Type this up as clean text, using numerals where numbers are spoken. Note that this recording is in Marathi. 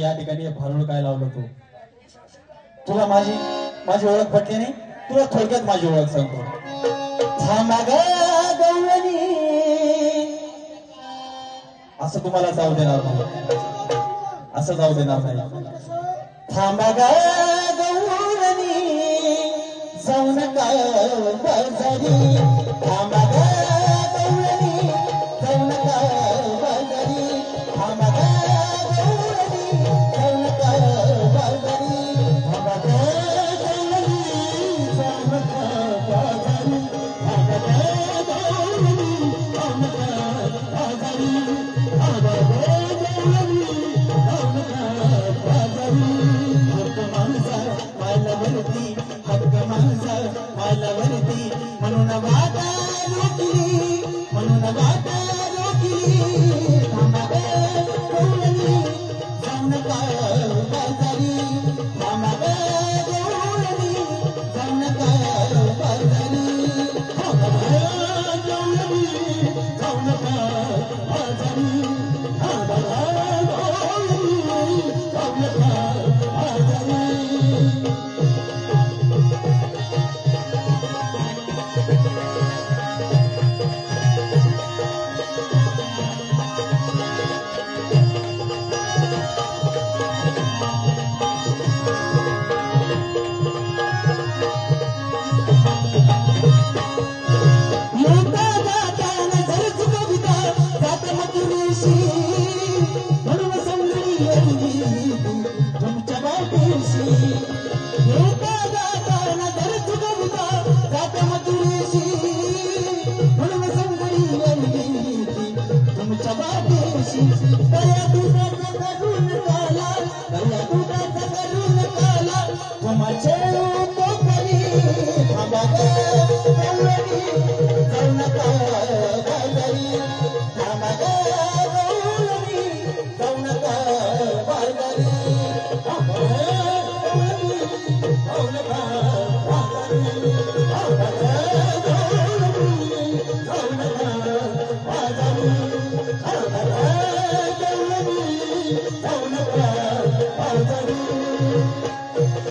या ठिकाणी भारुड काय लावलं तू तुला माझी माझी ओळख पटली नाही तुला थोडक्यात माझी ओळख सांगतो थांबा ग गवळणी असं तुम्हाला जाऊ देणार नाही असं जाऊ देणार नाही थांबा ग गवळणी जाऊ नका बाजारी थांबा ग गवळणी जाऊ नका बाजारी थांबा ग गवळणी जाऊ नका बाजारी थांबा ग गवळणी जाऊ नका बाजारी थांबा ग गवळणी जाऊ नका बाजारी थांबा ग गवळणी जाऊ नका बाजारी हक्क माणसा मायलावरती हक्क माणसा मायलावरती म्हणून वाटा रोखली म्हणून वाटा रोखली थांबा ग गवळणी जाऊ नका बाजारी थांबा ग गवळणी जाऊ नका बाजारी थांबा ग गवळणी जाऊ नका बाजारी थांबा ग गवळणी जाऊ नका बाजारी Oh,